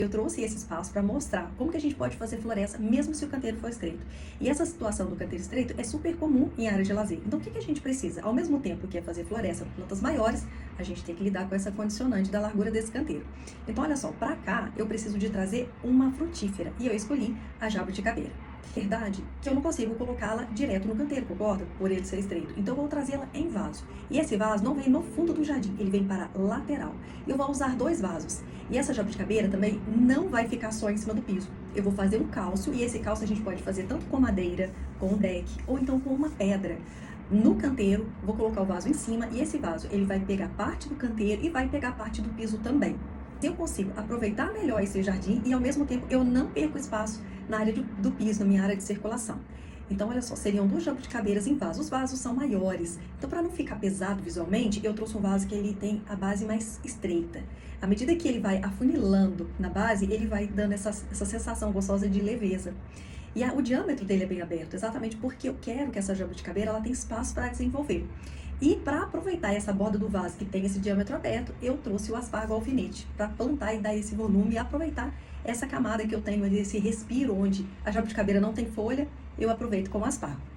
Eu trouxe esse espaço para mostrar como que a gente pode fazer floresta mesmo se o canteiro for estreito. E essa situação do canteiro estreito é super comum em área de lazer. Então o que a gente precisa? Ao mesmo tempo que é fazer floresta com plantas maiores, a gente tem que lidar com essa condicionante da largura desse canteiro. Então olha só, para cá eu preciso de trazer uma frutífera e eu escolhi a jabuticabeira. Verdade que eu não consigo colocá-la direto no canteiro, concorda? Por ele ser estreito. Então eu vou trazê-la em vaso. E esse vaso não vem no fundo do jardim, ele vem para a lateral. Eu vou usar 2 vasos. E essa jabuticabeira também não vai ficar só em cima do piso. Eu vou fazer um calço, e esse calço a gente pode fazer tanto com madeira, com deck, ou então com uma pedra. No canteiro, vou colocar o vaso em cima, e esse vaso ele vai pegar parte do canteiro e vai pegar parte do piso também. Eu consigo aproveitar melhor esse jardim e ao mesmo tempo eu não perco espaço na área do piso, na minha área de circulação. Então, olha só, seriam 2 jabuticabeiras em vaso. Os vasos são maiores. Então, para não ficar pesado visualmente, eu trouxe um vaso que ele tem a base mais estreita. À medida que ele vai afunilando na base, ele vai dando essa sensação gostosa de leveza. E o diâmetro dele é bem aberto, exatamente porque eu quero que essa jabuticabeira ela tenha espaço para desenvolver. E para aproveitar essa borda do vaso que tem esse diâmetro aberto, eu trouxe o aspargo alfinete para plantar e dar esse volume e aproveitar essa camada que eu tenho, esse respiro onde a jabuticabeira não tem folha, eu aproveito com o aspargo.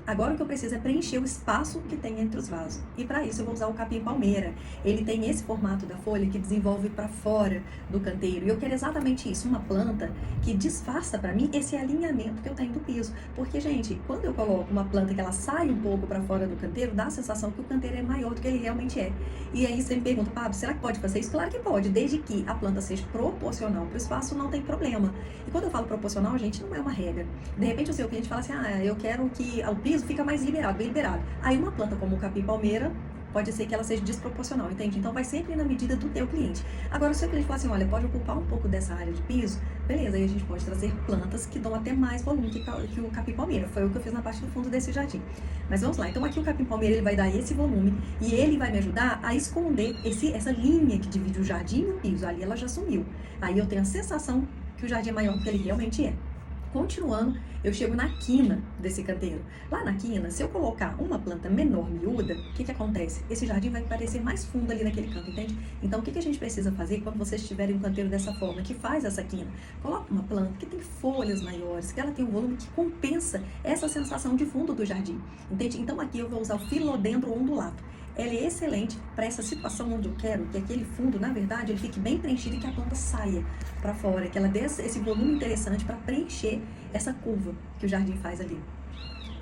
Agora o que eu preciso é preencher o espaço que tem entre os vasos. E para isso eu vou usar o capim-palmeira. Ele tem esse formato da folha que desenvolve para fora do canteiro. E eu quero exatamente isso, uma planta que disfarça para mim esse alinhamento que eu tenho do piso. Porque, gente, quando eu coloco uma planta que ela sai um pouco para fora do canteiro, dá a sensação que o canteiro é maior do que ele realmente é. E aí você me pergunta, Pablo, será que pode fazer isso? Claro que pode, desde que a planta seja proporcional para o espaço, não tem problema. E quando eu falo proporcional, gente, não é uma regra. De repente o seu cliente fala assim, eu quero que o piso fica mais liberado, bem liberado. Aí uma planta como o capim-palmeira, pode ser que ela seja desproporcional, entende? Então vai sempre na medida do teu cliente. Agora, se o cliente falar assim, olha, pode ocupar um pouco dessa área de piso, beleza, aí a gente pode trazer plantas que dão até mais volume que o capim-palmeira. Foi o que eu fiz na parte do fundo desse jardim. Mas vamos lá, então aqui o capim-palmeira ele vai dar esse volume e ele vai me ajudar a esconder essa linha que divide o jardim e o piso. Ali ela já sumiu. Aí eu tenho a sensação que o jardim é maior do que ele realmente é. Continuando, eu chego na quina desse canteiro. Lá na quina, se eu colocar uma planta menor, miúda, o que acontece? Esse jardim vai parecer mais fundo ali naquele canto, entende? Então, o que a gente precisa fazer quando vocês tiverem um canteiro dessa forma, que faz essa quina? Coloca uma planta que tem folhas maiores, que ela tem um volume que compensa essa sensação de fundo do jardim, entende? Então, aqui eu vou usar o filodendro ondulato. Ela é excelente para essa situação onde eu quero que aquele fundo, na verdade, ele fique bem preenchido e que a planta saia para fora, que ela dê esse volume interessante para preencher essa curva que o jardim faz ali.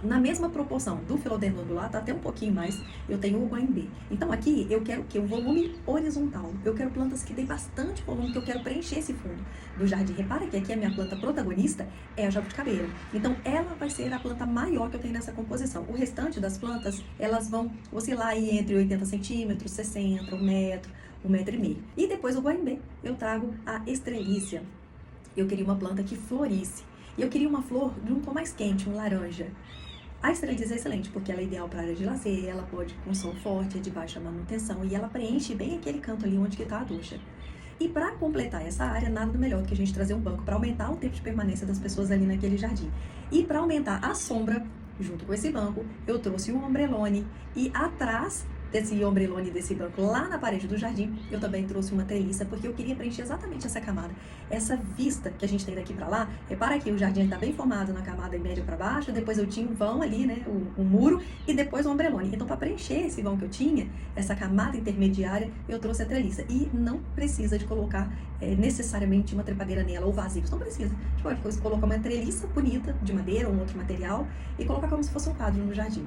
Na mesma proporção do filodendro ondulato, até um pouquinho mais, eu tenho o guaimbê. Então aqui eu quero o quê? Um volume horizontal. Eu quero plantas que deem bastante volume, que eu quero preencher esse fundo do jardim. Repara que aqui a minha planta protagonista é a jabuticabeira. Então ela vai ser a planta maior que eu tenho nessa composição. O restante das plantas, elas vão oscilar aí entre 80 centímetros, 60, 1 metro, 1,5 metro. E depois o guaimbê, eu trago a estrelícia. Eu queria uma planta que florisse. E eu queria uma flor de um tom mais quente, um laranja. A estrelícia é excelente, porque ela é ideal para área de lazer, ela pode com sol forte, é de baixa manutenção, e ela preenche bem aquele canto ali onde está a ducha. E para completar essa área, nada melhor do que a gente trazer um banco para aumentar o tempo de permanência das pessoas ali naquele jardim. E para aumentar a sombra, junto com esse banco, eu trouxe um ombrelone, e atrás desse ombrelone, desse banco, lá na parede do jardim, eu também trouxe uma treliça, porque eu queria preencher exatamente essa camada. Essa vista que a gente tem daqui para lá, repara que o jardim está bem formado na camada média para baixo, depois eu tinha um vão ali, né, o muro, e depois o ombrelone. Então, para preencher esse vão que eu tinha, essa camada intermediária, eu trouxe a treliça. E não precisa de colocar necessariamente uma trepadeira nela, ou vasilhos, não precisa. A gente pode colocar uma treliça bonita, de madeira ou um outro material, e colocar como se fosse um quadro no jardim.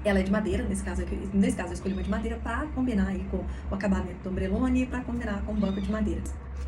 Ela é de madeira, nesse caso eu escolhi uma de madeira para combinar aí com o acabamento do ombrelone e para combinar com o banco de madeira.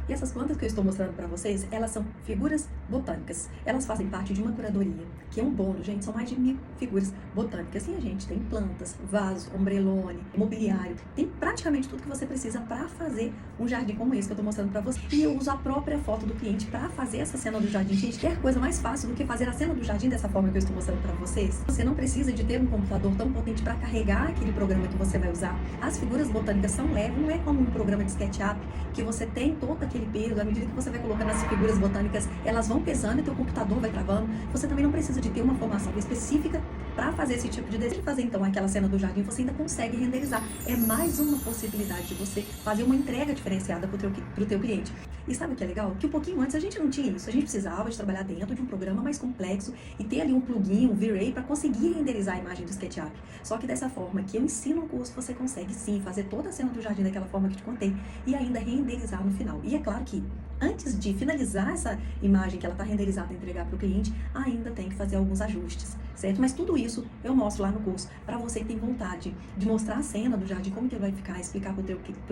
E essas plantas que eu estou mostrando para vocês, elas são figuras botânicas. Elas fazem parte de uma curadoria, que é um bônus, gente, são mais de 1000 figuras botânicas. E a gente tem plantas, vasos, ombrelone, mobiliário, tem praticamente tudo que você precisa para fazer um jardim como esse que eu estou mostrando para você. E eu uso a própria foto do cliente para fazer essa cena do jardim. Gente, quer coisa mais fácil do que fazer a cena do jardim dessa forma que eu estou mostrando para vocês? Você não precisa de ter um computador tão potente para carregar aquele programa que você vai usar. As figuras botânicas são leves, não é como um programa de SketchUp que você tem todo aquele peso. À medida que você vai colocando as figuras botânicas, elas vão pesando e teu computador vai travando. Você também não precisa de ter uma formação específica para fazer esse tipo de desenho, fazer então aquela cena do jardim, você ainda consegue renderizar. É mais uma possibilidade de você fazer uma entrega diferenciada pro teu cliente. E sabe o que é legal? Que um pouquinho antes a gente não tinha isso. A gente precisava de trabalhar dentro de um programa mais complexo e ter ali um plugin, um V-Ray, para conseguir renderizar a imagem do SketchUp. Só que dessa forma que eu ensino no curso, você consegue sim fazer toda a cena do jardim daquela forma que te contei e ainda renderizar no final. E é claro que antes de finalizar essa imagem que ela está renderizada e entregar para o cliente, ainda tem que fazer alguns ajustes, certo? Mas tudo isso eu mostro lá no curso para você que tem vontade de mostrar a cena do jardim, como que ele vai ficar, explicar para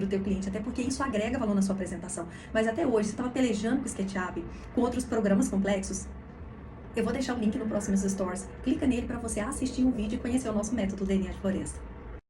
o teu cliente, até porque isso agrega valor na sua apresentação. Mas até hoje, você estava pelejando com o SketchUp, com outros programas complexos, eu vou deixar o link no próximo Stories. Clica nele para você assistir um vídeo e conhecer o nosso método DNA de Floresta.